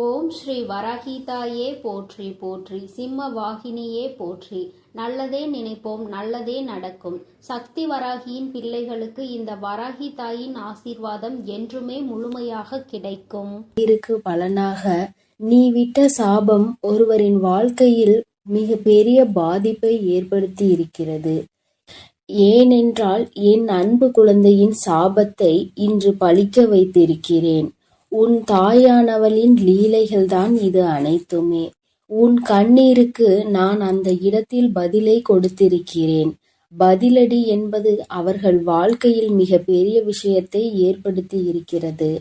ஓம் ஸ்ரீ வராகிதாயே போற்றி போற்றி, சிம்ம வாகினியே போற்றி. நல்லதே நினைப்போம், நல்லதே நடக்கும். சக்தி வராகியின் பிள்ளைகளுக்கு இந்த வராகி தாயின் ஆசீர்வாதம் என்றுமே முழுமையாக கிடைக்கும். இருக்கு பலனாக நீ விட்ட சாபம் ஒருவரின் வாழ்க்கையில் மிக பெரிய பாதிப்பை ஏற்படுத்தி இருக்கிறது. ஏனென்றால் என் அன்பு குழந்தையின் சாபத்தை இன்று பலிக்க வைத்திருக்கிறேன். உன் தாயானவளின் லீலைகள்தான் இது அனைத்துமே. உன் கண்ணீருக்கு நான் அந்த இடத்தில் பதிலை கொடுத்திருக்கிறேன். பதிலடி என்பது அவர்கள் வாழ்க்கையில் மிக பெரிய விஷயத்தை ஏற்படுத்தி இருக்கிறது.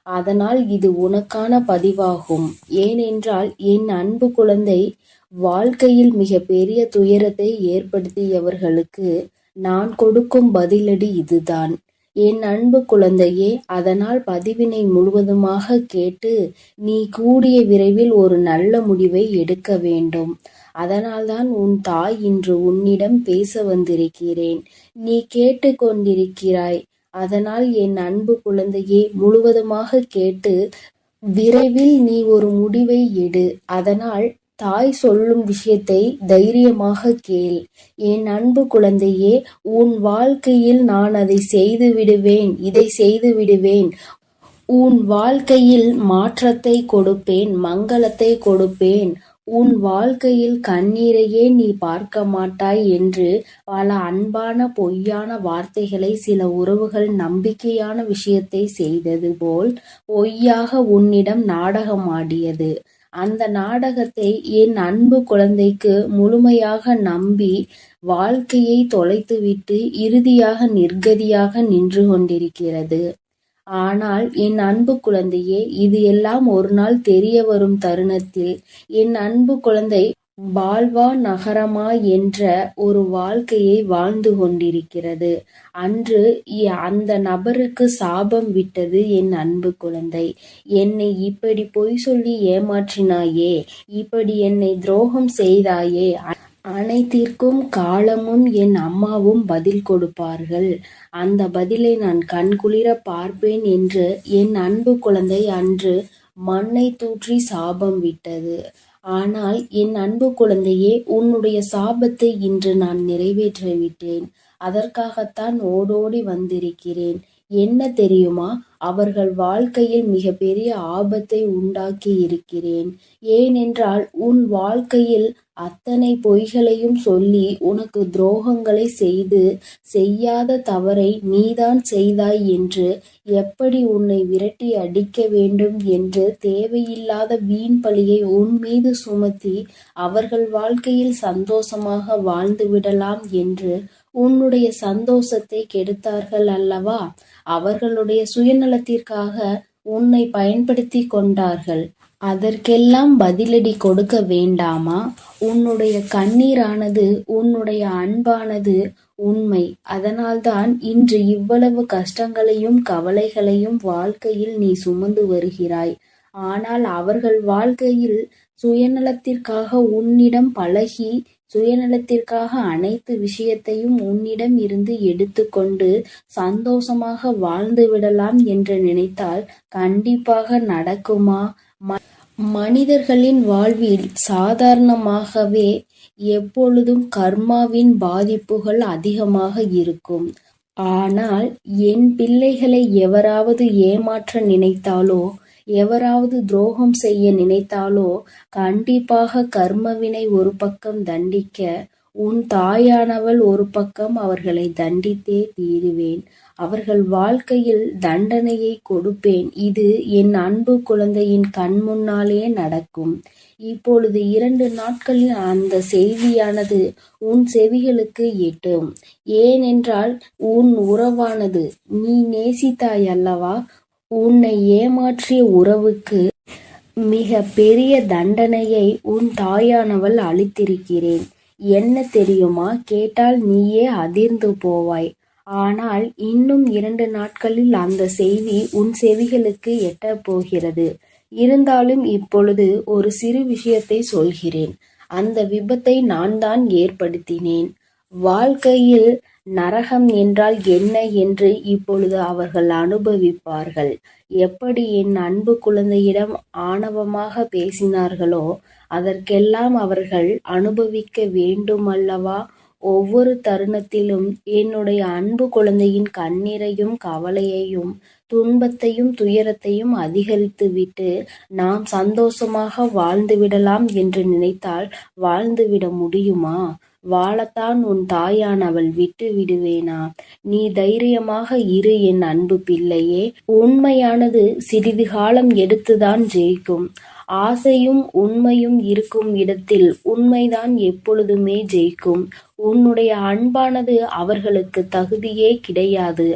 அதனால் இது உனக்கான பதிவாகும். ஏனென்றால் என் அன்பு குழந்தை வாழ்க்கையில் மிக பெரிய துயரத்தை ஏற்படுத்தியவர்களுக்கு நான் கொடுக்கும் பதிலடி இதுதான். என் அன்பு குழந்தையே, அதனால் பதிவினை முழுவதுமாக கேட்டு நீ கூடிய விரைவில் ஒரு நல்ல முடிவை எடுக்க வேண்டும். அதனால்தான் உன் தாய் இன்று உன்னிடம் பேச வந்திருக்கிறேன். நீ கேட்டு கொண்டிருக்கிறாய். அதனால் என் அன்பு குழந்தையே, முழுவதுமாக கேட்டு விரைவில் நீ ஒரு முடிவை எடு. அதனால் தாய் சொல்லும் விஷயத்தை தைரியமாக கேள். என் அன்பு குழந்தையே, உன் வாழ்க்கையில் நான் அதை செய்து விடுவேன், இதை செய்து விடுவேன். உன் வாழ்க்கையில் மாற்றத்தை கொடுப்பேன், மங்களத்தை கொடுப்பேன். உன் வாழ்க்கையில் கண்ணீரையே நீ பார்க்க மாட்டாய் என்று பல அன்பான பொய்யான வார்த்தைகளை சில உறவுகள் நம்பிக்கையான விஷயத்தை செய்தது போல் பொய்யாக உன்னிடம் நாடகம் ஆடியது. அந்த நாடகத்தை என் அன்பு குழந்தைக்கு முழுமையாக நம்பி வாழ்க்கையை தொலைத்துவிட்டு இறுதியாக நிர்கதியாக நின்று கொண்டிருக்கிறது. ஆனால் என் அன்பு குழந்தையே, இது எல்லாம் ஒரு நாள் தெரிய வரும் தருணத்தில் என் அன்பு குழந்தை பால்வா நகரமா என்ற ஒரு வாழ்க்கையை வாழ்ந்து கொண்டிருக்கிறது. அன்று அந்த நபருக்கு சாபம் விட்டது என் அன்பு குழந்தை. என்னை இப்படி பொய் சொல்லி ஏமாற்றினாயே, இப்படி என்னை துரோகம் செய்தாயே, அனைத்திற்கும் காலமும் என் அம்மாவும் பதில் கொடுப்பார்கள். அந்த பதிலை நான் கண்குளிர பார்ப்பேன் என்று என் அன்பு குழந்தை அன்று மண்ணை தூற்றி சாபம் விட்டது. ஆனால் என் அன்பு குழந்தையே, உன்னுடைய சாபத்தை இன்று நான் நிறைவேற்றிவிட்டேன். அதற்காகத்தான் ஓடோடி வந்திருக்கிறேன். என்ன தெரியுமா, அவர்கள் வாழ்க்கையில் மிக பெரிய ஆபத்தை உண்டாக்கி இருக்கிறேன். ஏனென்றால் உன் வாழ்க்கையில் அத்தனை பொய்களையும் சொல்லி உனக்கு துரோகங்களை செய்து செய்யாத தவறை நீதான் செய்தாய் என்று எப்படி உன்னை விரட்டி அடிக்க வேண்டும் என்று தேவையில்லாத வீண் பழியை உன் மீது சுமத்தி அவர்கள் வாழ்க்கையில் சந்தோஷமாக வாழ்ந்து விடலாம் என்று உன்னுடைய சந்தோஷத்தை கெடுத்தார்கள் அல்லவா? அவர்களுடைய சுயநலத்திற்காக உன்னை பயன்படுத்தி கொண்டார்கள். அதற்கெல்லாம் பதிலடி கொடுக்க வேண்டாமா? உன்னுடைய கண்ணீரானது, உன்னுடைய அன்பானது உண்மை. அதனால்தான் இன்று இவ்வளவு கஷ்டங்களையும் கவலைகளையும் வாழ்க்கையில் நீ சுமந்து வருகிறாய். ஆனால் அவர்கள் வாழ்க்கையில் சுயநலத்திற்காக உன்னிடம் பழகி, சுயநலத்திற்காக அனைத்து விஷயத்தையும் உன்னிடம் இருந்து எடுத்துக்கொண்டு சந்தோஷமாக வாழ்ந்து விடலாம் என்று நினைத்தால் கண்டிப்பாக நடக்குமா? மனிதர்களின் வாழ்வில் சாதாரணமாகவே எப்பொழுதும் கர்மாவின் பாதிப்புகள் அதிகமாக இருக்கும். ஆனால் என் பிள்ளைகளை எவராவது ஏமாற்ற நினைத்தாலோ, எவராவது துரோகம் செய்ய நினைத்தாலோ கண்டிப்பாக கர்மவினை ஒரு பக்கம் தண்டிக்க, உன் தாயானவள் ஒரு பக்கம் அவர்களை தண்டித்தே தீருவேன். அவர்கள் வாழ்க்கையில் தண்டனையை கொடுப்பேன். இது என் அன்பு குழந்தையின் கண் முன்னாலே நடக்கும். இப்பொழுது 2 நாட்களில் அந்த செய்தியானது உன் செவிகளுக்கு எட்டும். ஏனென்றால் உன் உறவானது, நீ நேசித்தாய் அல்லவா? உன்னை ஏமாற்றிய உறவுக்கு மிக பெரிய தண்டனையை உன் தாயானவள் அளித்திருக்கிறேன். என்ன தெரியுமா? கேட்டால் நீயே அதிர்ந்து போவாய். ஆனால் இன்னும் 2 நாட்களில் அந்த செய்தி உன் செவிகளுக்கு எட்டப் போகிறது. இருந்தாலும் இப்பொழுது ஒரு சிறு விஷயத்தை சொல்கிறேன். அந்த விபத்தை நான் தான் ஏற்படுத்தினேன். வாழ்க்கையில் நரகம் என்றால் என்ன என்று இப்பொழுது அவர்கள் அனுபவிப்பார்கள். எப்படி என் அன்பு குழந்தையிடம் ஆணவமாக பேசினார்களோ அதற்கெல்லாம் அவர்கள் அனுபவிக்க வேண்டுமல்லவா? ஒவ்வொரு தருணத்திலும் என்னுடைய அன்பு குழந்தையின் கண்ணீரையும் கவலையையும் துன்பத்தையும் துயரத்தையும் அதிகரித்துவிட்டு நாம் சந்தோஷமாக வாழ்ந்துவிடலாம் என்று நினைத்தால் வாழ்ந்துவிட முடியுமா? வாழத்தான் உன் தாயானவள் விட்டு விடுவேனா? நீ தைரியமாக இரு என் அன்பு பிள்ளையே. உண்மையானது சிறிது காலம் எடுத்துதான் ஜெயிக்கும். ஆசையும் உண்மையும் இருக்கும் இடத்தில் உண்மைதான் எப்பொழுதுமே ஜெயிக்கும். உன்னுடைய அன்பானது அவர்களுக்கு தகுதியே கிடையாது.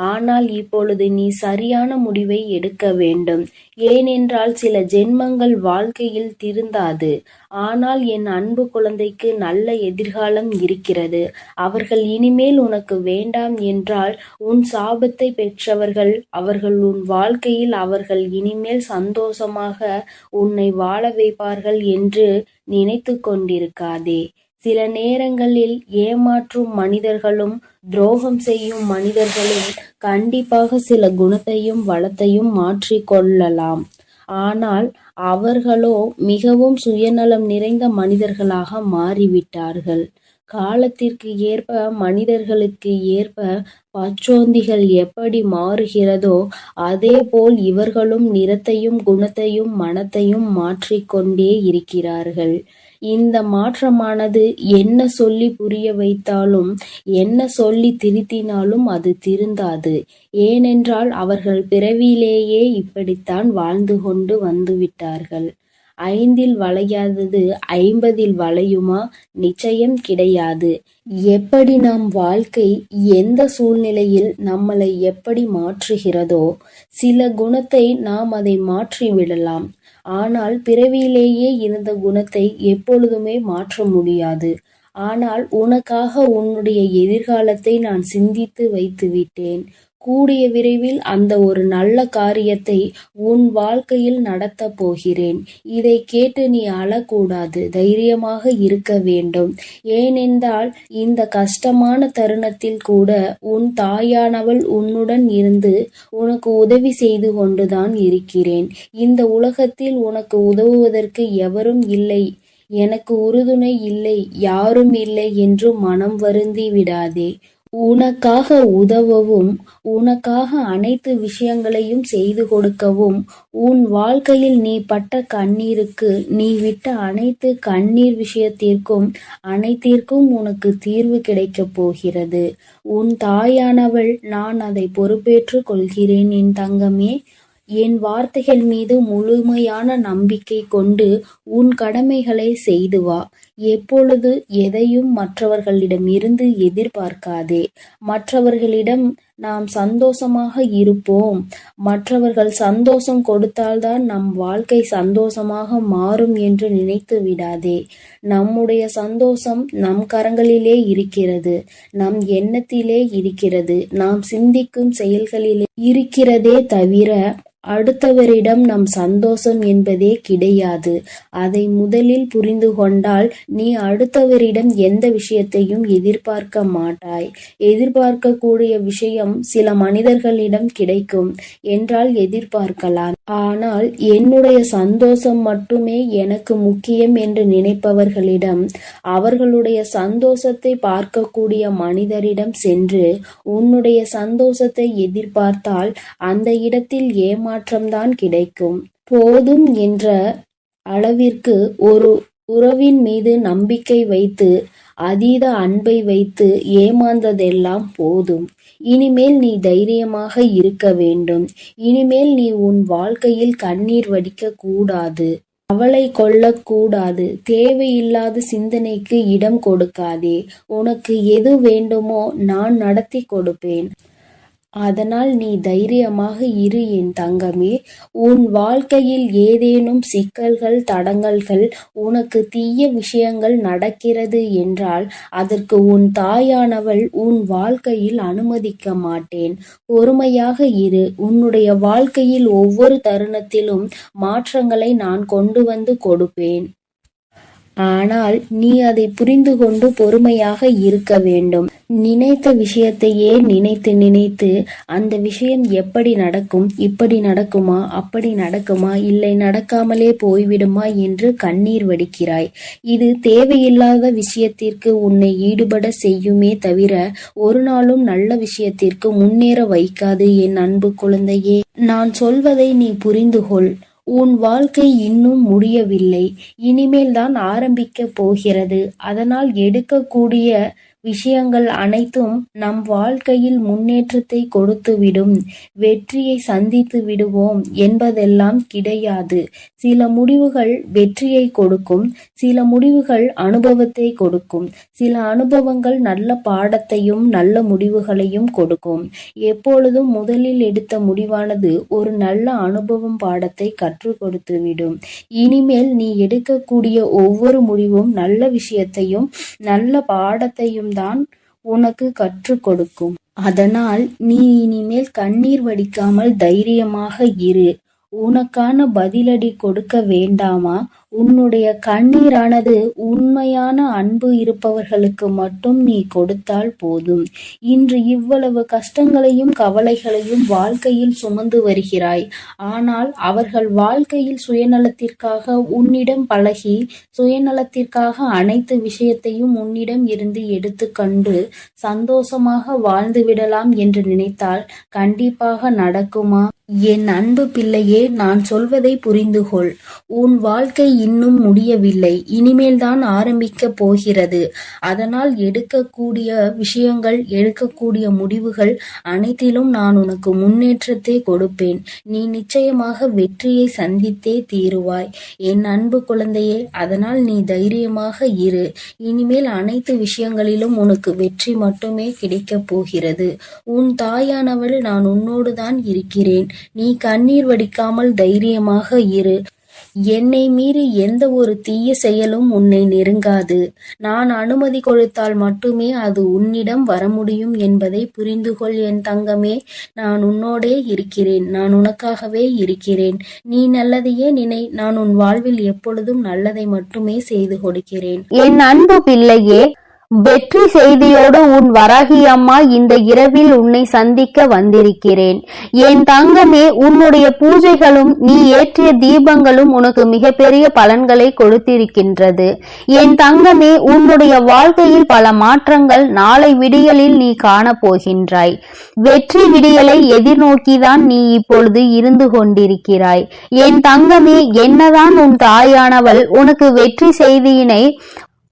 ஆனால் இப்பொழுது நீ சரியான முடிவை எடுக்க வேண்டும். ஏனென்றால் சில ஜென்மங்கள் வாழ்க்கையில் திருந்தாது. ஆனால் என் அன்பு குழந்தைக்கு நல்ல எதிர்காலம் இருக்கிறது. அவர்கள் இனிமேல் உனக்கு வேண்டாம் என்றால் உன் சாபத்தை பெற்றவர்கள் அவர்கள் உன் வாழ்க்கையில் அவர்கள் இனிமேல் சந்தோஷமாக உன்னை வாழ வைப்பார்கள் என்று நினைத்து கொண்டிருக்காதே. சில நேரங்களில் ஏமாற்றும் மனிதர்களும் துரோகம் செய்யும் மனிதர்களும் கண்டிப்பாக சில குணத்தையும் வளத்தையும் மாற்றிக்கொள்ளலாம். ஆனால் அவர்களோ மிகவும் சுயநலம் நிறைந்த மனிதர்களாக மாறிவிட்டார்கள். காலத்திற்கு ஏற்ப மனிதர்களுக்கு ஏற்ப பச்சோந்திகள் எப்படி மாறுகிறதோ அதேபோல் இவர்களும் நிறத்தையும் குணத்தையும் மனத்தையும் மாற்றிக்கொண்டே இருக்கிறார்கள். இந்த மாற்றமானது என்ன சொல்லி புரிய வைத்தாலும் என்ன சொல்லி திருத்தினாலும் அது திருந்தாது. ஏனென்றால் அவர்கள் பிறவியிலேயே இப்படித்தான் வாழ்ந்து கொண்டு வந்துவிட்டார்கள். 5ல் வளையாதது 50ல் வளையுமா? நிச்சயம் கிடையாது. எப்படி நம் வாழ்க்கை எந்த சூழ்நிலையில் நம்மளை எப்படி மாற்றுகிறதோ சில குணத்தை நாம் அதை மாற்றிவிடலாம். ஆனால் பிறவியிலேயே இருந்த குணத்தை எப்பொழுதுமே மாற்ற முடியாது. ஆனால் உனக்காக உன்னுடைய எதிர்காலத்தை நான் சிந்தித்து வைத்துவிட்டேன். கூடிய விரைவில் அந்த ஒரு நல்ல காரியத்தை உன் வாழ்க்கையில் நடத்தப் போகிறேன். இதை கேட்டு நீ அழக்கூடாது, தைரியமாக இருக்க வேண்டும். ஏனென்றால் இந்த கஷ்டமான தருணத்தில் கூட உன் தாயானவள் உன்னுடன் இருந்து உனக்கு உதவி செய்து கொண்டுதான் இருக்கிறேன். இந்த உலகத்தில் உனக்கு உதவுவதற்கு எவரும் இல்லை, எனக்கு உறுதுணை இல்லை, யாரும் இல்லை என்று மனம் வருந்தி விடாதே. உனக்காக உதவவும் உனக்காக அனைத்து விஷயங்களையும் செய்து கொடுக்கவும் உன் வாழ்க்கையில் நீ பட்ட கண்ணீருக்கு நீ விட்ட அனைத்து கண்ணீர் விஷயத்திற்கும் அனைத்திற்கும் உனக்கு தீர்வு கிடைக்கப் போகிறது. உன் தாயானவள் நான் அதை பொறுப்பேற்று கொள்கிறேன் என் தங்கமே. என் வார்த்தைகள் மீது முழுமையான நம்பிக்கை கொண்டு உன் கடமைகளை செய்து வா. எப்பொழுது எதையும் மற்றவர்களிடம் இருந்து எதிர்பார்க்காதே. மற்றவர்களிடம் நாம் சந்தோஷமாக இருப்போம், மற்றவர்கள் சந்தோஷம் கொடுத்தால்தான் நம் வாழ்க்கை சந்தோஷமாக மாறும் என்று நினைத்து விடாதே. நம்முடைய சந்தோஷம் நம் கரங்களிலே இருக்கிறது, நம் எண்ணத்திலே இருக்கிறது, நாம் சிந்திக்கும் செயல்களிலே இருக்கிறதே தவிர அடுத்தவரிடம் நம் சந்தோஷம் என்பதே கிடையாது. அதை முதலில் புரிந்து கொண்டால் நீ அடுத்தவரிடம் எந்த விஷயத்தையும் எதிர்பார்க்க மாட்டாய். எதிர்பார்க்கக்கூடிய விஷயம் சில மனிதர்களிடம் கிடைக்கும் என்றால் எதிர்பார்க்கலாம். ஆனால் என்னுடைய சந்தோஷம் மட்டுமே எனக்கு முக்கியம் என்று நினைப்பவர்களிடம் அவர்களுடைய சந்தோஷத்தை பார்க்கக்கூடிய மனிதரிடம் சென்று உன்னுடைய சந்தோஷத்தை எதிர்பார்த்தால் அந்த இடத்தில் ஏமாற்றம்தான் கிடைக்கும். போதும் என்ற அளவிற்கு ஒரு உறவின் மீது நம்பிக்கை வைத்து அதீத அன்பை வைத்து ஏமாந்ததெல்லாம் போதும். இனிமேல் நீ தைரியமாக இருக்க வேண்டும். இனிமேல் நீ உன் வாழ்க்கையில் கண்ணீர் வடிக்க கூடாது, கவலை கொள்ளக்கூடாது. தேவையில்லாத சிந்தனைக்கு இடம் கொடுக்காதே. உனக்கு எது வேண்டுமோ நான் நடத்தி கொடுப்பேன். அதனால் நீ தைரியமாக இரு என் தங்கமே. உன் வாழ்க்கையில் ஏதேனும் சிக்கல்கள் தடங்கல்கள் உனக்கு தீய விஷயங்கள் நடக்கிறது என்றால் அதற்கு உன் தாயானவள் உன் வாழ்க்கையில் அனுமதிக்க மாட்டேன். பொறுமையாக இரு. உன்னுடைய வாழ்க்கையில் ஒவ்வொரு தருணத்திலும் மாற்றங்களை நான் கொண்டு வந்து கொடுப்பேன். ஆனால் நீ அதை புரிந்து கொண்டு பொறுமையாக இருக்க வேண்டும். நினைத்த விஷயத்தையே நினைத்து நினைத்து அந்த விஷயம் எப்படி நடக்கும், இப்படி நடக்குமா, அப்படி நடக்குமா, இல்லை நடக்காமலே போய்விடுமா என்று கண்ணீர் வடிக்கிறாய். இது தேவையில்லாத விஷயத்திற்கு உன்னை ஈடுபட செய்யுமே தவிர ஒரு நாளும் நல்ல விஷயத்திற்கு முன்னேற வைக்காது. என் அன்பு குழந்தையே, நான் சொல்வதை நீ புரிந்து கொள். உன் வாழ்க்கை இன்னும் முடியவில்லை, இனிமேல் தான் ஆரம்பிக்க போகிறது. அதனால் எடுக்கக்கூடிய விஷயங்கள் அனைத்தும் நம் வாழ்க்கையில் முன்னேற்றத்தை கொடுத்துவிடும், வெற்றியை சந்தித்து விடுவோம் என்பதெல்லாம் கிடையாது. சில முடிவுகள் வெற்றியை கொடுக்கும், சில முடிவுகள் அனுபவத்தை கொடுக்கும், சில அனுபவங்கள் நல்ல பாடத்தையும் நல்ல முடிவுகளையும் கொடுக்கும். எப்பொழுதும் முதலில் எடுத்த முடிவானது ஒரு நல்ல அனுபவம் பாடத்தை கற்றுக் கொடுத்துவிடும். இனிமேல் நீ எடுக்கக்கூடிய ஒவ்வொரு முடிவும் நல்ல விஷயத்தையும் நல்ல பாடத்தையும் தான் உனக்கு கற்றுக் கொடுக்கும். அதனால் நீ இனிமேல் கண்ணீர் வடிக்காமல் தைரியமாக இரு. உனக்கான பதிலடி கொடுக்க வேண்டாமா? உன்னுடைய கண்ணீரானது உண்மையான அன்பு இருப்பவர்களுக்கு மட்டும் நீ கொடுத்தால் போதும். இன்று இவ்வளவு கஷ்டங்களையும் கவலைகளையும் வாழ்க்கையில் சுமந்து வருகிறாய். ஆனால் அவர்கள் வாழ்க்கையில் சுயநலத்திற்காக உன்னிடம் பழகி, சுயநலத்திற்காக அனைத்து விஷயத்தையும் உன்னிடம் இருந்து எடுத்துக்கொண்டு சந்தோஷமாக வாழ்ந்து விடலாம் என்று நினைத்தால் கண்டிப்பாக நடக்குமா? என் அன்பு பிள்ளையே, நான் சொல்வதை புரிந்து கொள். உன் வாழ்க்கை இன்னும் முடியவில்லை, இனிமேல் தான் ஆரம்பிக்க போகிறது. அதனால் எடுக்கக்கூடிய விஷயங்கள், எடுக்கக்கூடிய முடிவுகள் அனைத்திலும் நான் உனக்கு முன்னேற்றத்தை கொடுப்பேன். நீ நிச்சயமாக வெற்றியை சந்தித்தே தீருவாய் என் அன்பு குழந்தையே. அதனால் நீ தைரியமாக இரு. இனிமேல் அனைத்து விஷயங்களிலும் உனக்கு வெற்றி மட்டுமே கிடைக்கப் போகிறது. உன் தாயானவள் நான் உன்னோடு தான் இருக்கிறேன். நீ கண்ணீர் வடிக்காமல் தைரியமாக இரு. என்னை மீறி எந்த ஒரு தீய செயலும் உன்னை நெருங்காது. நான் அனுமதி கொடுத்தால் மட்டுமே அது உன்னிடம் வர முடியும் என்பதை புரிந்து கொள் என் தங்கமே. நான் உன்னோடே இருக்கிறேன், நான் உனக்காகவே இருக்கிறேன். நீ நல்லதையே நினை. நான் உன் வாழ்வில் எப்பொழுதும் நல்லதை மட்டுமே செய்து கொடுக்கிறேன். என் அன்பு பிள்ளையே, வெற்றி செய்தியோடு உன் வராகி அம்மா இந்த இரவில் உன்னை சந்திக்க வந்திருக்கிறேன். என் தங்கமே, உன்னுடைய பூஜைகளும் நீ ஏற்றிய தீபங்களும் உனக்கு மிகப்பெரிய பலன்களை கொடுத்திருக்கின்றது. என் தங்கமே, உன்னுடைய வாழ்க்கையில் பல மாற்றங்கள் நாளை விடியலில் நீ காண போகின்றாய். வெற்றி விடியலை எதிர்நோக்கிதான் நீ இப்பொழுது இருந்து கொண்டிருக்கிறாய். என் தங்கமே, என்னதான் உன் தாயானவள் உனக்கு வெற்றி செய்தியினை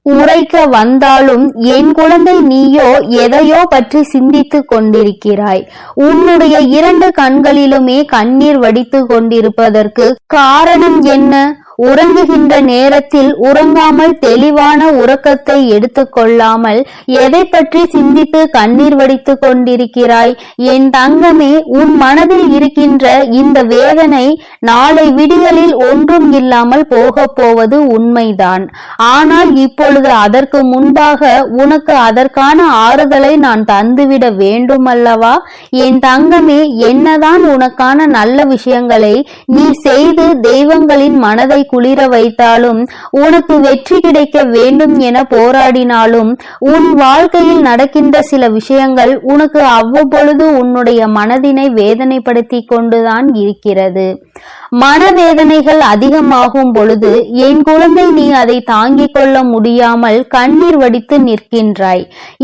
உரைக்க வந்தாலும் என் குழந்தை, நீயோ எதையோ பற்றி சிந்தித்து கொண்டிருக்கிறாய். உன்னுடைய 2 கண்களிலுமே கண்ணீர் வடித்து கொண்டிருப்பதற்கு காரணம் என்ன? உறங்குகின்ற நேரத்தில் உறங்காமல் தெளிவான உறக்கத்தை எடுத்துக்கொள்ளாமல் எதை பற்றி சிந்தித்து கண்ணீர் வடித்து கொண்டிருக்கிறாய்? என் தங்கமே, உன் மனதில் இருக்கின்ற இந்த வேதனை நாளை விடியலில் ஒன்றும் இல்லாமல் போக போவது உண்மைதான். ஆனால் இப்பொழுது அதற்கு முன்பாக உனக்கு அதற்கான ஆறுதலை நான் தந்துவிட வேண்டும் அல்லவா? என் தங்கமே, என்னதான் உனக்கான நல்ல விஷயங்களை நீ செய்து தெய்வங்களின் மனதை குளிர வைத்தாலும், உனக்கு வெற்றி கிடைக்க வேண்டும் என போராடினாலும், உன் வாழ்க்கையில் நடக்கின்ற சில விஷயங்கள் உனக்கு அவ்வப்பொழுது உன்னுடைய மனதினை வேதனைப்படுத்தி கொண்டுதான் இருக்கிறது. மனவேதனைகள் அதிகமாகும் பொழுது என் குழந்தை, நீ அதை தாங்கிக் கொள்ள முடியாமல் கண்ணீர் வடித்து நிற்கின்றாய்.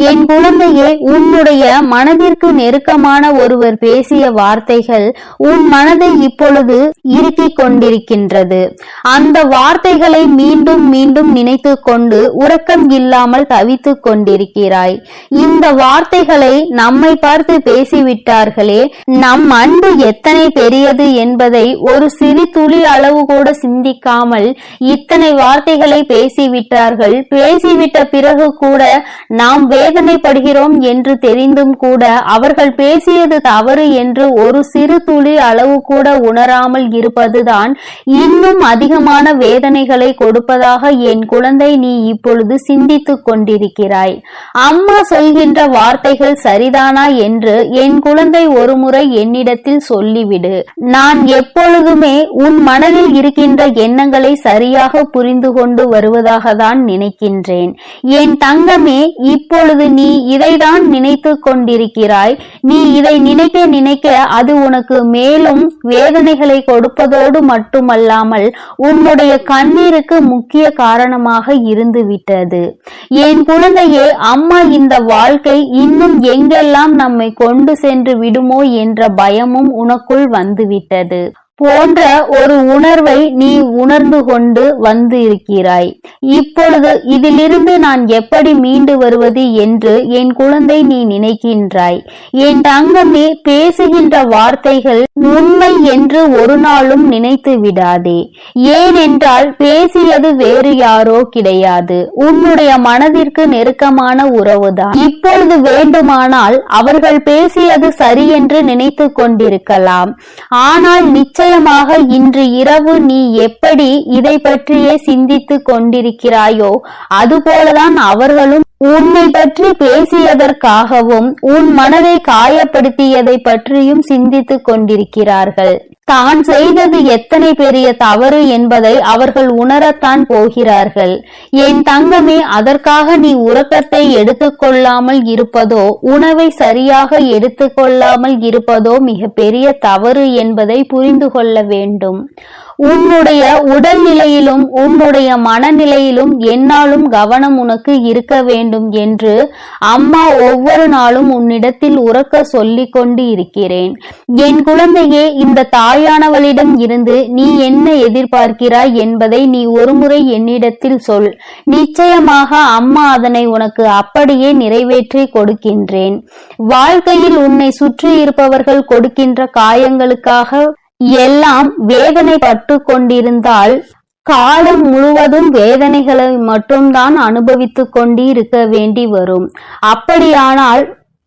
என் குழந்தையே, உன்னுடைய மனதிற்கு நெருக்கமான ஒருவர் பேசிய வார்த்தைகள் உன் மனதை இப்பொழுது இறுக்கிக் கொண்டிருக்கின்றது. அந்த வார்த்தைகளை மீண்டும் மீண்டும் நினைத்து கொண்டு உறக்கம் இல்லாமல் தவித்துக் கொண்டிருக்கிறாய். இந்த வார்த்தைகளை நம்மை பார்த்து பேசிவிட்டார்களே, நம் அன்பு எத்தனை பெரியது என்பதை ஒரு சிறு துளி அளவு கூட சிந்திக்காமல் இத்தனை வார்த்தைகளை பேசிவிட்டார்கள். பேசிவிட்ட பிறகு கூட நாம் வேதனைப்படுகிறோம் என்று தெரிந்தும் கூட அவர்கள் பேசியது தவறு என்று ஒரு சிறு துளி அளவு கூட உணராமல் இருப்பதுதான் இன்னும் அதிகமான வேதனைகளை கொடுப்பதாக என் குழந்தை நீ இப்பொழுது சிந்தித்துக் கொண்டிருக்கிறாய். அம்மா சொல்கின்ற வார்த்தைகள் சரிதானா என்று என் குழந்தை ஒரு முறை என்னிடத்தில் சொல்லிவிடு. நான் எப்பொழுது இப்பொழுதுமே உன் மனதில் இருக்கின்ற எண்ணங்களை சரியாக புரிந்து கொண்டு வருவதாக தான் நினைக்கின்றேன். என் தங்கமே, இப்பொழுது நீ இதைதான் நினைத்து கொண்டிருக்கிறாய். நீ இதை நினைக்க நினைக்க அது உனக்கு மேலும் வேதனைகளை கொடுப்பதோடு மட்டுமல்லாமல் உன்னுடைய கண்ணீருக்கு முக்கிய காரணமாக இருந்து விட்டது. என் குழந்தையே, அம்மா இந்த வாழ்க்கை இன்னும் எங்கெல்லாம் நம்மை கொண்டு சென்று விடுமோ என்ற பயமும் உனக்குள் வந்துவிட்டது போன்ற ஒரு உணர்வை நீ உணர்ந்து கொண்டு வந்து இருக்கிறாய். இப்பொழுது இதிலிருந்து நான் எப்படி மீண்டு வருவது என்று என் குழந்தை நீ நினைக்கின்றாய். என் தங்கமே, பேசுகின்ற வார்த்தைகள் உண்மை என்று ஒரு நாளும் நினைத்து விடாதே. ஏனென்றால் பேசியது வேறு யாரோ கிடையாது, உன்னுடைய மனதிற்கு நெருக்கமான உறவுதான். இப்பொழுது வேண்டுமானால் அவர்கள் பேசியது சரி என்று நினைத்து கொண்டிருக்கலாம். ஆனால் நிச்சயமாக இன்று இரவு நீ எப்படி இதை பற்றியே சிந்தித்து கொண்டிருக்கிறாயோ அதுபோலதான் அவர்களும் உன்னை பற்றி பேசியதற்காகவும் உன் மனதை காயப்படுத்தியதை பற்றியும் சிந்தித்து கொண்டிருக்கிறார்கள். தான் செய்தது எத்தனை பெரிய தவறு என்பதை அவர்கள் உணரத்தான் போகிறார்கள். என் தங்கமே, அதற்காக நீ உறக்கத்தை எடுத்துக்கொள்ளாமல் இருப்பதோ உணவை சரியாக எடுத்துக்கொள்ளாமல் இருப்பதோ மிக பெரிய தவறு என்பதை புரிந்து கொள்ள வேண்டும். உன்னுடைய உடல்நிலையிலும் உன்னுடைய மனநிலையிலும் என்னாலும் கவனம் உனக்கு இருக்க வேண்டும் என்று அம்மா ஒவ்வொரு நாளும் உன்னிடத்தில் உறக்க சொல்லிக் கொண்டு இருக்கிறேன். என் குழந்தையே, இந்த தாயானவளிடம் இருந்து நீ என்ன எதிர்பார்க்கிறாய் என்பதை நீ ஒருமுறை என்னிடத்தில் சொல். நிச்சயமாக அம்மா அதனை உனக்கு அப்படியே நிறைவேற்றி கொடுக்கின்றேன். வாழ்க்கையில் உன்னை சுற்றி இருப்பவர்கள் கொடுக்கின்ற காயங்களுக்காக எல்லாம் வேதனைப்பட்டு கொண்டிருந்தால் காலம் முழுவதும் வேதனைகளை மட்டும்தான் அனுபவித்துக் கொண்டு இருக்க வேண்டி வரும். அப்படியானால்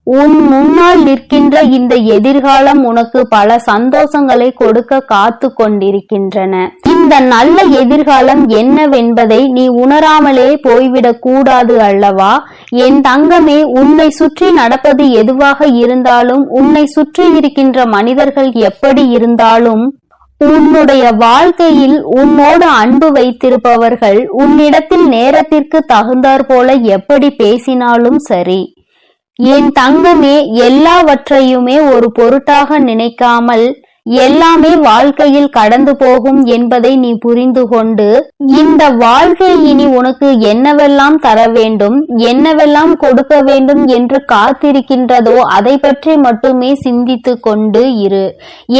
உன் முன்னால் நிற்கின்ற இந்த எதிர்காலம் உனக்கு பல சந்தோஷங்களை கொடுக்க காத்து கொண்டிருக்கின்றன. இந்த நல்ல எதிர்காலம் என்னவென்பதை நீ உணராமலே போய்விடக் கூடாது அல்லவா? என் தங்கமே, உன்னை சுற்றி நடப்பது எதுவாக இருந்தாலும், உன்னை சுற்றி இருக்கின்ற மனிதர்கள் எப்படி இருந்தாலும், உன்னுடைய வாழ்க்கையில் உன்னோடு அன்பு வைத்திருப்பவர்கள் உன்னிடத்தில் நேரத்திற்கு தகுந்தாற் போல எப்படி பேசினாலும் சரி. என் தங்கமே, எல்லாவற்றையுமே ஒரு பொருட்டாக நினைக்காமல் எல்லாமே வாழ்க்கையில் கடந்து போகும் என்பதை நீ புரிந்து கொண்டு, இந்த வாழ்க்கை இனி உனக்கு என்னவெல்லாம் தர வேண்டும், என்னவெல்லாம் கொடுக்க வேண்டும் என்று காத்திருக்கின்றதோ அதை பற்றி மட்டுமே சிந்தித்து கொண்டு இரு.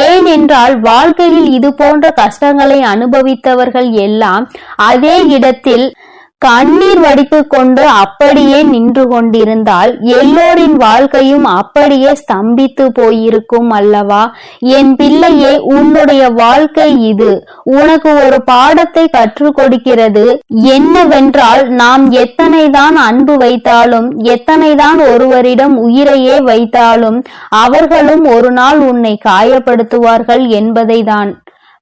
ஏனென்றால் வாழ்க்கையில் இது போன்ற கஷ்டங்களை அனுபவித்தவர்கள் எல்லாம் அதே இடத்தில் கண்ணீர் வடித்து கொண்டு அப்படியே நின்று கொண்டிருந்தால் எல்லோரின் வாழ்க்கையும் அப்படியே ஸ்தம்பித்து போயிருக்கும் அல்லவா? என் பிள்ளையே, உன்னுடைய வாழ்க்கை இது உனக்கு ஒரு பாடத்தை கற்றுக் கொடுக்கிறது. என்னவென்றால், நாம் எத்தனைதான் அன்பு வைத்தாலும், எத்தனைதான் ஒருவரிடம் உயிரையே வைத்தாலும் அவர்களும் ஒரு நாள் உன்னை காயப்படுத்துவார்கள் என்பதை தான்.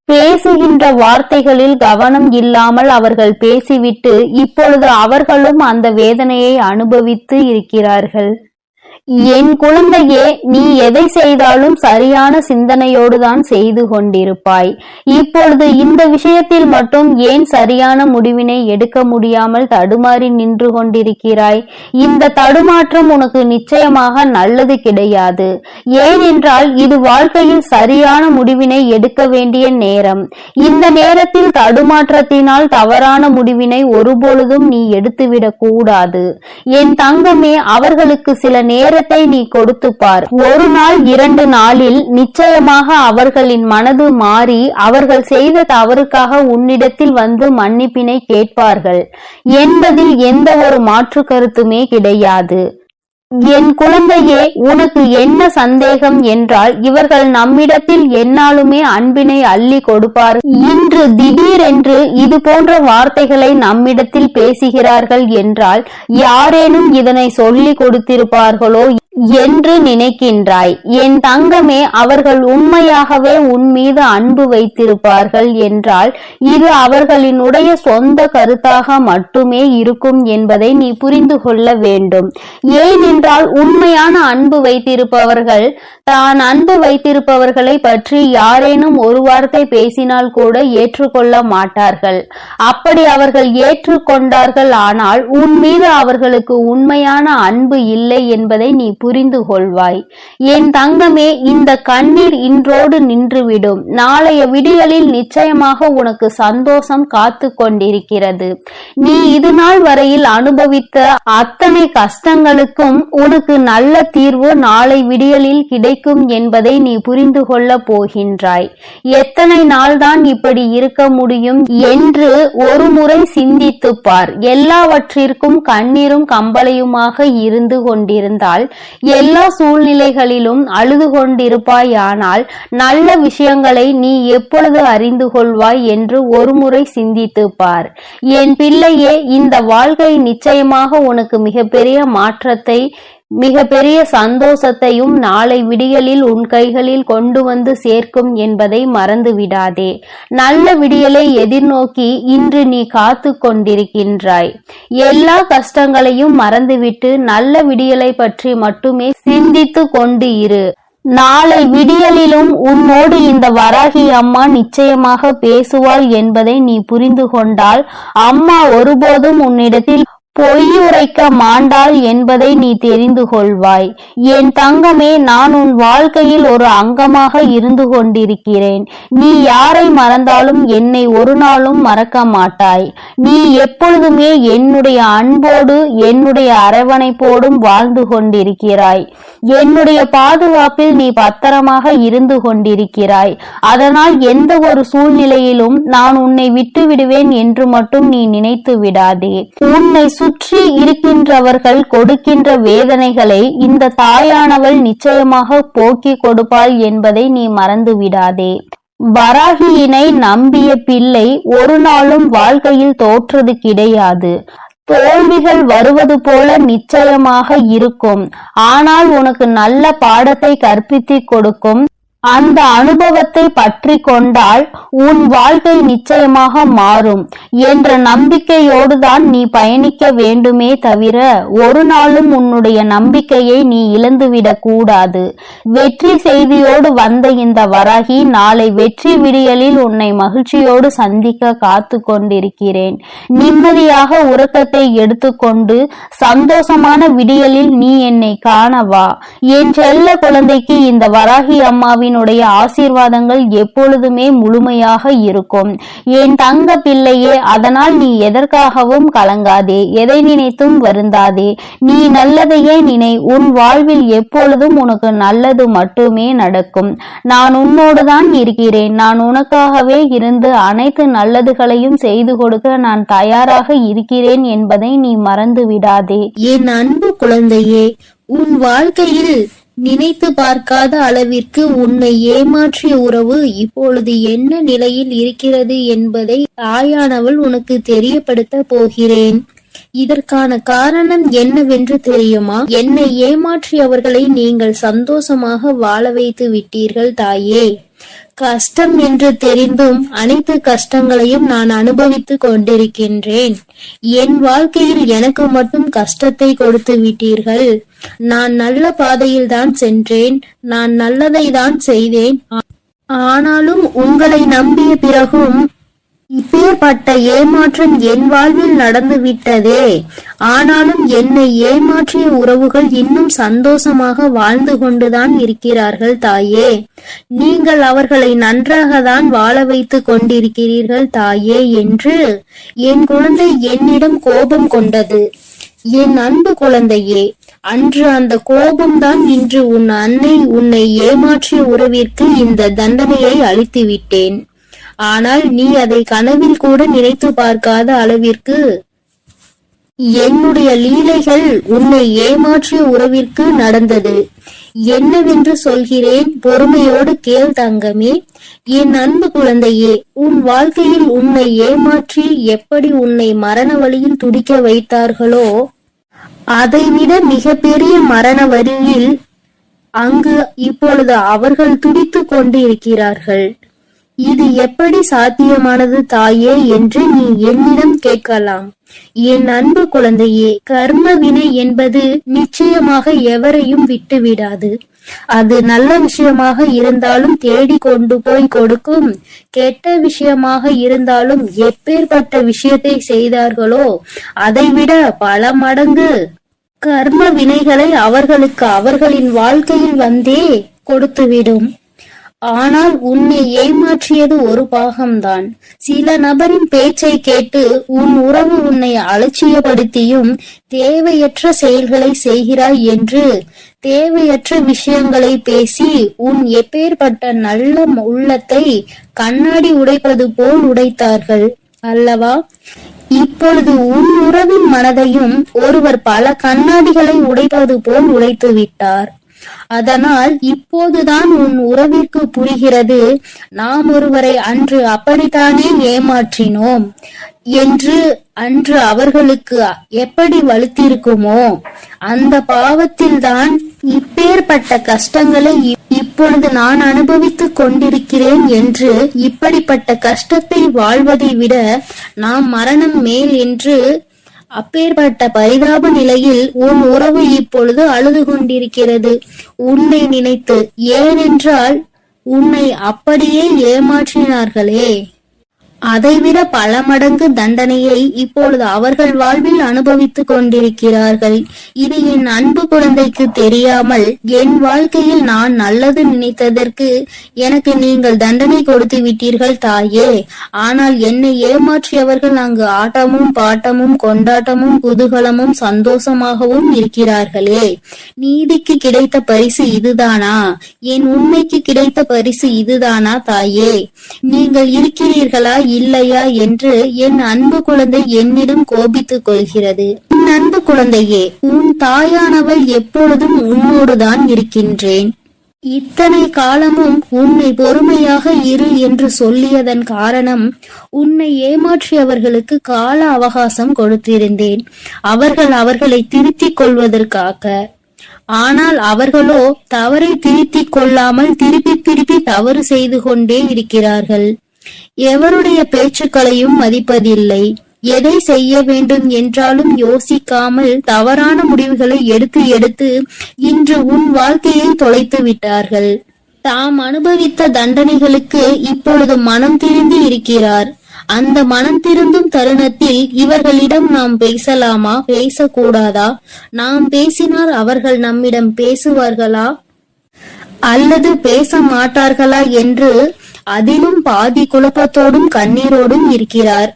பேசுகின்ற வார்த்தைகளில் கவனம் இல்லாமல் அவர்கள் பேசிவிட்டு இப்பொழுது அவர்களும் அந்த வேதனையை அனுபவித்து இருக்கிறார்கள். என் குழந்தையே, நீ எதை செய்தாலும் சரியான சிந்தனையோடு தான் செய்து கொண்டிருப்பாய். இப்பொழுது இந்த விஷயத்தில் மட்டும் ஏன் சரியான முடிவினை எடுக்க முடியாமல் தடுமாறி நின்று கொண்டிருக்கிறாய்? இந்த தடுமாற்றம் உனக்கு நிச்சயமாக நல்லது கிடையாது. ஏனென்றால் இது வாழ்க்கையில் சரியான முடிவினை எடுக்க வேண்டிய நேரம். இந்த நேரத்தில் தடுமாற்றத்தினால் தவறான முடிவினை ஒருபொழுதும் நீ எடுத்துவிடக் கூடாது. என் தங்கமே, அவர்களுக்கு சில நேரத்தை நீ கொடுத்து பார். ஒரு நாள் 2 நாளில் நிச்சயமாக அவர்களின் மனது மாறி அவர்கள் செய்த தவறுக்காக உன்னிடத்தில் வந்து மன்னிப்பினை கேட்பார்கள் என்பதில் எந்த ஒரு மாற்று கருத்துமே கிடையாது. என் குழந்தையே, உனக்கு என்ன சந்தேகம் என்றால், இவர்கள் நம்மிடத்தில் எந்நாளுமே அன்பினை அள்ளி கொடுப்பார். இன்று திடீரென்று இது போன்ற வார்த்தைகளை நம்மிடத்தில் பேசுகிறார்கள் என்றால் யாரேனும் இதனை சொல்லி கொடுத்திருப்பார்களோ என்று நினைக்கின்றாய். என் தங்கமே, அவர்கள் உண்மையாகவே உன் மீது அன்பு வைத்திருப்பார்கள் என்றால் இது அவர்களினுடைய சொந்த கருத்தாக மட்டுமே இருக்கும் என்பதை நீ புரிந்து கொள்ள வேண்டும். ஏனென்றால் உண்மையான அன்பு வைத்திருப்பவர்கள் தான் அன்பு வைத்திருப்பவர்களை பற்றி யாரேனும் ஒரு வார்த்தை பேசினால் கூட ஏற்றுக்கொள்ள மாட்டார்கள். அப்படி அவர்கள் ஏற்றுக்கொண்டார்கள் ஆனால் உன் மீது அவர்களுக்கு உண்மையான அன்பு இல்லை என்பதை நீ புரிந்து கொள்வாய். என் தங்கமே, இந்த கண்ணீர் இன்றோடு நின்றுவிடும். நாளைய விடியலில் நிச்சயமாக உனக்கு சந்தோஷம் காத்து கொண்டிருக்கிறது. நீ இது நாள் வரையில் அனுபவித்த அத்தனை கஷ்டங்களுக்கும் உனக்கு நல்ல தீர்வு நாளை விடியலில் கிடைக்கும் என்பதை நீ புரிந்து கொள்ள போகின்றாய். எத்தனை நாள்தான் இப்படி இருக்க முடியும் என்று ஒரு முறை சிந்தித்து பார். எல்லாவற்றிற்கும் கண்ணீரும் கம்பளையுமாக இருந்து கொண்டிருந்தால் எல்லா சூழ்நிலைகளிலும் அழுது கொண்டிருப்பாயானால் நல்ல விஷயங்களை நீ எப்பொழுது அறிந்து கொள்வாய் என்று ஒருமுறை சிந்தித்து பார். என் பிள்ளையே, இந்த வாழ்க்கை நிச்சயமாக உனக்கு மிகப்பெரிய மாற்றத்தை மிகப்பெரிய சந்தோஷத்தையும் நாளை விடியலில் உன் கைகளில் கொண்டு வந்து சேர்க்கும் என்பதை மறந்து விடாதே. நல்ல விடியலை எதிர்நோக்கி இன்று நீ காத்து கொண்டிருக்கின்றாய். எல்லா கஷ்டங்களையும் மறந்துவிட்டு நல்ல விடியலை பற்றி மட்டுமே சிந்தித்து கொண்டு இரு. நாளை விடியலிலும் உன்னோடு இந்த வராகி அம்மா நிச்சயமாக பேசுவாள் என்பதை நீ புரிந்து கொண்டால் அம்மா ஒருபோதும் உன்னிடத்தில் பொய்யுரைக்க மாண்டாள் என்பதை நீ தெரிந்து கொள்வாய். என் தங்கமே, நான் உன் வாழ்க்கையில் ஒரு அங்கமாக இருந்து கொண்டிருக்கிறேன். நீ யாரை மறந்தாலும் என்னை ஒரு நாளும் மறக்க மாட்டாய். நீ எப்பொழுதுமே என்னுடைய அன்போடு என்னுடைய அரவணைப்போடும் வாழ்ந்து கொண்டிருக்கிறாய். என்னுடைய பாதுகாப்பில் நீ பத்திரமாக இருந்து கொண்டிருக்கிறாய். அதனால் எந்த ஒரு சூழ்நிலையிலும் நான் உன்னை விட்டு விடுவேன் என்று மட்டும் நீ நினைத்து விடாதே. உன்னை சுற்றி இருக்கின்றவர்கள் கொடுக்கின்ற வேதனைகளை இந்த தாயானவள் நிச்சயமாக போக்கி கொடுப்பாள் என்பதை நீ மறந்து விடாதே. வராகியினை நம்பிய பிள்ளை ஒரு நாளும் வாழ்க்கையில் தோற்றது கிடையாது. தோல்விகள் வருவது போல நிச்சயமாக இருக்கும். ஆனால் உனக்கு நல்ல பாடத்தை கற்பித்து கொடுக்கும். அந்த அனுபவத்தை பற்றி கொண்டால் உன் வாழ்க்கை நிச்சயமாக மாறும் என்ற நம்பிக்கையோடு தான் நீ பயணிக்க வேண்டுமே தவிர ஒரு நாளும் உன்னுடைய நம்பிக்கையை நீ இழந்துவிடக் கூடாது. வெற்றி செய்தியோடு வந்த இந்த வராகி நாளை வெற்றி விடியலில் உன்னை மகிழ்ச்சியோடு சந்திக்க காத்து கொண்டிருக்கிறேன். நிம்மதியாக உறக்கத்தை எடுத்துக்கொண்டு சந்தோஷமான விடியலில் நீ என்னை காணவா. என் செல்ல குழந்தைக்கு இந்த வராகி அம்மாவின் ஆசீர்வாதங்கள் எப்பொழுதுமே முழுமையாக இருக்கும். என் தங்க பிள்ளையே, அதனால் நீ எதற்காகவும் கலங்காதே, எதை நினைத்தும் வருந்தாதே. நீ நல்லதையே நினை. உன் வாழ்வில் எப்பொழுதும் உனக்கு நல்லது மட்டுமே நடக்கும். நான் உன்னோடுதான் இருக்கிறேன். நான் உனக்காகவே இருந்து அனைத்து நல்லதுகளையும் செய்து கொடுக்க நான் தயாராக இருக்கிறேன் என்பதை நீ மறந்து விடாதே. என் அன்பு குழந்தையே, உன் வாழ்க்கையில் நினைத்து பார்க்காத அளவிற்கு உன்னை ஏமாற்றிய உறவு இப்பொழுது என்ன நிலையில் இருக்கிறது என்பதை தாயானவள் உனக்கு தெரியப்படுத்த போகிறேன். இதற்கான காரணம் என்னவென்று தெரியுமா? என்னை ஏமாற்றியவர்களை நீங்கள் சந்தோஷமாக வாழ வைத்து விட்டீர்கள் தாயே. கஷ்டம் என்று தெரிந்தும் அனைத்து கஷ்டங்களையும் நான் அனுபவித்துக் கொண்டிருக்கின்றேன். என் வாழ்க்கையில் எனக்கு மட்டும் கஷ்டத்தை கொடுத்து விட்டீர்கள். நான் நல்ல பாதையில் தான் சென்றேன். நான் நல்லதை தான் செய்தேன். ஆனாலும் உங்களை நம்பிய பிறகும் இப்பேற்பட்ட ஏமாற்றம் என் வாழ்வில் நடந்து விட்டதே. ஆனாலும் என்னை ஏமாற்றிய உறவுகள் இன்னும் சந்தோஷமாக வாழ்ந்து கொண்டுதான் இருக்கிறார்கள் தாயே. நீங்கள் அவர்களை நன்றாக தான் வாழ வைத்து கொண்டிருக்கிறீர்கள் தாயே என்று என் குழந்தை என்னிடம் கோபம் கொண்டது. என் அன்பு குழந்தையே, அன்று அந்த கோபம்தான் இன்று உன் அன்னை உன்னை ஏமாற்றிய உறவிற்கு இந்த தண்டனையை அளித்து விட்டேன். ஆனால் நீ அதை கனவில் கூட நினைத்து பார்க்காத அளவிற்கு என்னுடைய லீலைகள் உன்னை ஏமாற்றிய உறவிற்கு நடந்தது. என்னவென்று சொல்கிறேன், பொறுமையோடு கேள் தங்கமே. என் அன்பு குழந்தையே, உன் வாழ்க்கையில் உன்னை ஏமாற்றி எப்படி உன்னை மரண வழியில் துடிக்க வைத்தார்களோ அதைவிட மிகப்பெரிய மரண வரியில் அங்கு இப்பொழுது அவர்கள் துடித்துக் கொண்டு இருக்கிறார்கள். இது எப்படி சாத்தியமானது தாயே என்று நீ என்னிடம் கேட்கலாம். என் அன்பு குழந்தையே, கர்ம வினை என்பது நிச்சயமாக எவரையும் விட்டுவிடாது. அது நல்ல விஷயமாக இருந்தாலும் தேடி கொண்டு போய் கொடுக்கும், கெட்ட விஷயமாக இருந்தாலும் எப்பேற்பட்ட விஷயத்தை செய்தார்களோ அதைவிட பல மடங்கு கர்ம வினைகளை அவர்களுக்கு அவர்களின் வாழ்க்கையில் வந்தே கொடுத்துவிடும். ஆனால் உன்னை ஏமாற்றியது ஒரு பாகம்தான். சில நபரின் பேச்சை கேட்டு உன் உறவு உன்னை அலட்சியப்படுத்தியும் தேவையற்ற செயல்களை செய்கிறாய் என்று தேவையற்ற விஷயங்களை பேசி உன் எப்பேற்பட்ட நல்ல உள்ளத்தை கண்ணாடி உடைப்பது போல் உடைத்தார்கள் அல்லவா? இப்பொழுது உன் உறவின் மனதையும் ஒருவர் பல கண்ணாடிகளை உடைப்பது போல் உடைத்து விட்டார். அதனால் இப்போதுதான் உன் உறவிற்கு புரிகிறது, நாம் ஒருவரை அன்று அப்படித்தானே ஏமாற்றினோம் என்று. அன்று அவர்களுக்கு எப்படி வலுத்திருக்குமோ அந்த பாவத்தில்தான் இப்பேற்பட்ட கஷ்டங்களை இப்பொழுது நான் அனுபவித்துக் கொண்டிருக்கிறேன் என்று. இப்படிப்பட்ட கஷ்டத்தை வாழ்வதை விட நாம் மரணம் மேல் என்று அப்பேற்பட்ட பரிதாப நிலையில் உன் உறவு இப்பொழுது அழுது கொண்டிருக்கிறது உன்னை நினைத்து. ஏனென்றால் உன்னை அப்படியே ஏமாற்றினார்களே, அதைவிட பல மடங்கு தண்டனையை இப்பொழுது அவர்கள் வாழ்வில் அனுபவித்துக் கொண்டிருக்கிறார்கள். இது என் அன்பு குழந்தைக்கு தெரியாமல் என் வாழ்க்கையில் நான் நல்லது நினைத்ததற்கு எனக்கு நீங்கள் தண்டனை கொடுத்து விட்டீர்கள் தாயே. ஆனால் என்னை ஏமாற்றியவர்கள் அங்கு ஆட்டமும் பாட்டமும் கொண்டாட்டமும் குதூகலமும் சந்தோஷமாகவும் இருக்கிறார்களே. நீதிக்கு கிடைத்த பரிசு இதுதானா? என் உண்மைக்கு கிடைத்த பரிசு இதுதானா தாயே? நீங்கள் இருக்கிறீர்களா இல்லையா என்று என் அன்பு குழந்தை என்னிடம் கோபித்துக் கொள்கிறது. என் அன்பு குழந்தையே, உன் தாயானவள் எப்பொழுதும் உன்னோடுதான் இருக்கின்றேன். இத்தனை காலமும் உன்னை பொறுமையாக இரு என்று சொல்லியதன் காரணம், உன்னை ஏமாற்றியவர்களுக்கு கால அவகாசம் கொடுத்திருந்தேன், அவர்களை திருத்திக் கொள்வதற்காக. ஆனால் அவர்களோ தவறை திருத்திக் கொள்ளாமல் திருப்பி தவறு செய்து கொண்டே இருக்கிறார்கள். எவருடைய பேச்சுக்களையும் மதிப்பதில்லை. எதை செய்ய வேண்டும் என்றாலும் யோசிக்காமல் தவறான முடிவுகளை எடுத்து இன்று உன் வாழ்க்கையை தொலைத்து விட்டார்கள். தாம் அனுபவித்த தண்டனைகளுக்கு இப்பொழுது மனம் திருந்தி இருக்கிறார். அந்த மனம் திருந்தும் தருணத்தில் இவர்களிடம் நாம் பேசலாமா, பேசக்கூடாதா? நாம் பேசினால் அவர்கள் நம்மிடம் பேசுவார்களா அல்லது பேச மாட்டார்களா என்று அதிலும் பாதி குழப்பத்தோடும் கண்ணீரோடும் இருக்கிறார்.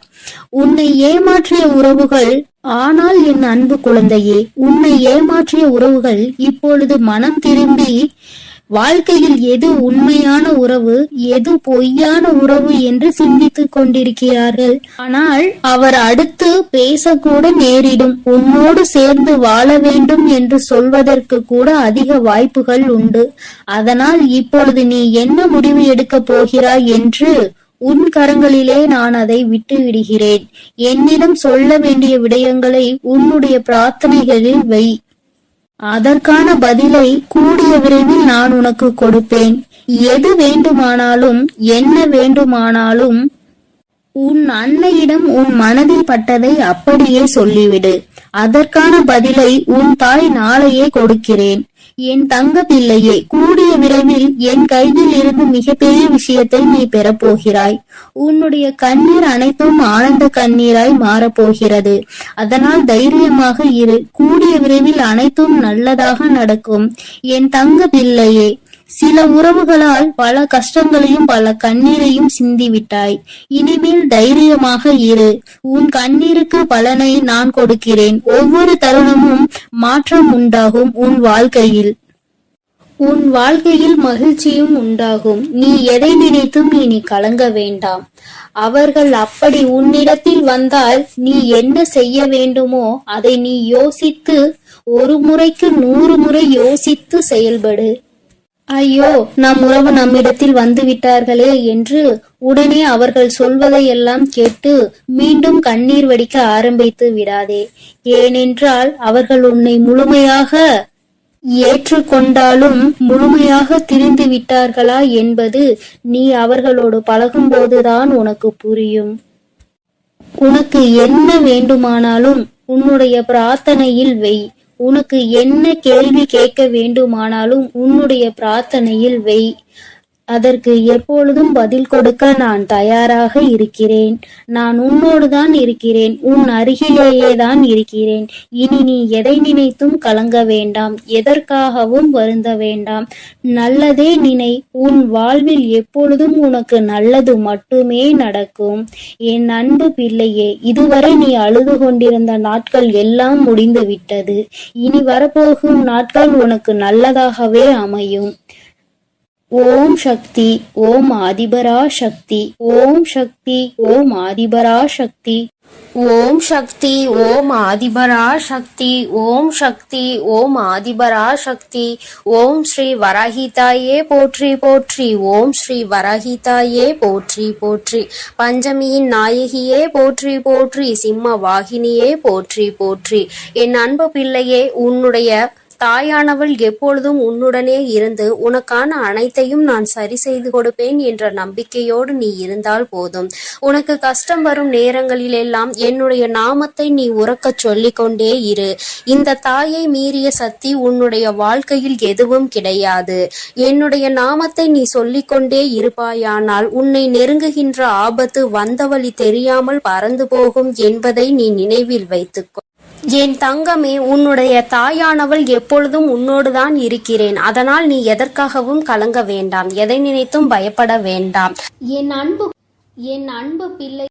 உன்னை ஏமாற்றிய உறவுகள், ஆனால் என் அன்பு குழந்தையே, உன்னை ஏமாற்றிய உறவுகள் இப்பொழுது மனம் திரும்பி வாழ்க்கையில் எது உண்மையான உறவு, எது பொய்யான உறவு என்று சிந்தித்துக் கொண்டிருக்கிறார்கள். ஆனால் அவர் அடுத்து பேசக்கூட நேரிடும். உன்னோடு சேர்ந்து வாழ வேண்டும் என்று சொல்வதற்கு கூட அதிக வாய்ப்புகள் உண்டு. அதனால் இப்பொழுது நீ என்ன முடிவு எடுக்கப் போகிறாய் என்று உன் கரங்களிலே நான் அதை விட்டு விடுகிறேன். என்னிடம் சொல்ல வேண்டிய விடயங்களை உன்னுடைய பிரார்த்தனைகளில் வை. அதற்கான பதிலை கூடிய விரைவில் நான் உனக்கு கொடுப்பேன். எது வேண்டுமானாலும் என்ன வேண்டுமானாலும் உன் அன்னையிடம் உன் மனதில் பட்டதை அப்படியே சொல்லிவிடு. அதற்கான பதிலை உன் தாய் நாளையே கொடுக்கிறேன். என் தங்க பிள்ளையே, கூடிய விரைவில் என் கையில் இருந்து மிகப்பெரிய விஷயத்தை நீ பெறப்போகிறாய். உன்னுடைய கண்ணீர் அனைத்தும் ஆனந்த கண்ணீராய் மாறப்போகிறது. அதனால் தைரியமாக இரு. கூடிய விரைவில் அனைத்தும் நல்லதாக நடக்கும் என் தங்க பிள்ளையே. சில உறவுகளால் பல கஷ்டங்களையும் பல கண்ணீரையும் சிந்திவிட்டாய். இனிமேல் தைரியமாக இரு. உன் கண்ணீருக்கு பலனை நான் கொடுக்கிறேன். ஒவ்வொரு தருணமும் மாற்றம் உண்டாகும். உன் வாழ்க்கையில் மகிழ்ச்சியும் உண்டாகும். நீ எதை நினைத்தும் இனி கலங்க வேண்டாம். அவர்கள் அப்படி உன்னிடத்தில் வந்தால் நீ என்ன செய்ய வேண்டுமோ அதை நீ யோசித்து, ஒரு முறைக்கு 100 முறை யோசித்து செயல்படு. ஐயோ, நம் உறவு நம்மிடத்தில் வந்து விட்டார்களே என்று உடனே அவர்கள் சொல்வதையெல்லாம் கேட்டு மீண்டும் கண்ணீர் வடிக்க ஆரம்பித்து விடாதே. ஏனென்றால் அவர்கள் உன்னை முழுமையாக ஏற்றுக்கொண்டாலும் முழுமையாக திரிந்து விட்டார்களா என்பது நீ அவர்களோடு பழகும்போதுதான் உனக்கு புரியும். உனக்கு என்ன வேண்டுமானாலும் உன்னுடைய பிரார்த்தனையில் வை. உனக்கு என்ன கேள்வி கேட்க வேண்டுமானாலும் உன்னுடைய பிரார்த்தனையில் வை. அதற்கு எப்பொழுதும் பதில் கொடுக்க நான் தயாராக இருக்கிறேன். நான் உன்னோடுதான் இருக்கிறேன், உன் அருகிலேயே தான் இருக்கிறேன். இனி நீ எதை நினைத்தும் கலங்க வேண்டாம், எதற்காகவும் வருந்த வேண்டாம். நல்லதே நினை. உன் வாழ்வில் எப்பொழுதும் உனக்கு நல்லது மட்டுமே நடக்கும். என் அன்பு பிள்ளையே, இதுவரை நீ அழுது கொண்டிருந்த நாட்கள் எல்லாம் முடிந்து விட்டது. இனி வரப்போகும் நாட்கள் உனக்கு நல்லதாகவே அமையும். ஓம் சக்தி, ஓம் ஆதிபரா சக்தி, ஓம் சக்தி, ஓம் ஆதிபரா சக்தி, ஓம் சக்தி, ஓம் ஆதிபரா சக்தி, ஓம் சக்தி, ஓம் ஆதிபரா சக்தி. ஓம் ஸ்ரீ வராஹிதாயே போற்றி போற்றி, ஓம் ஸ்ரீ வராஹிதாயே போற்றி போற்றி. பஞ்சமியின் நாயகியே போற்றி போற்றி, சிம்ம வாகினியே போற்றி போற்றி. என் அன்பு பிள்ளையே, உன்னுடைய தாயானவள் எப்பொழுதும் உன்னுடனே இருந்து உனக்கான அனைத்தையும் நான் சரி செய்து கொடுப்பேன் என்ற நம்பிக்கையோடு நீ இருந்தால் போதும். உனக்கு கஷ்டம் வரும் நேரங்களிலெல்லாம் என்னுடைய நாமத்தை நீ உரக்கச் சொல்லிக் கொண்டே இரு. இந்த தாயை மீறிய சக்தி உன்னுடைய வாழ்க்கையில் எதுவும் கிடையாது. என்னுடைய நாமத்தை நீ சொல்லிக்கொண்டே இருப்பாயானால் உன்னை நெருங்குகின்ற ஆபத்து வந்த வழி தெரியாமல் பறந்து போகும் என்பதை நீ நினைவில் வைத்துக்கொள். என் தங்கமே, உன்னுடைய தாயானவள் எப்பொழுதும் உன்னோடுதான் இருக்கிறேன். அதனால் நீ எதற்காகவும் கலங்க வேண்டாம், எதை நினைத்தும் பயப்பட வேண்டாம். என் அன்பு பிள்ளை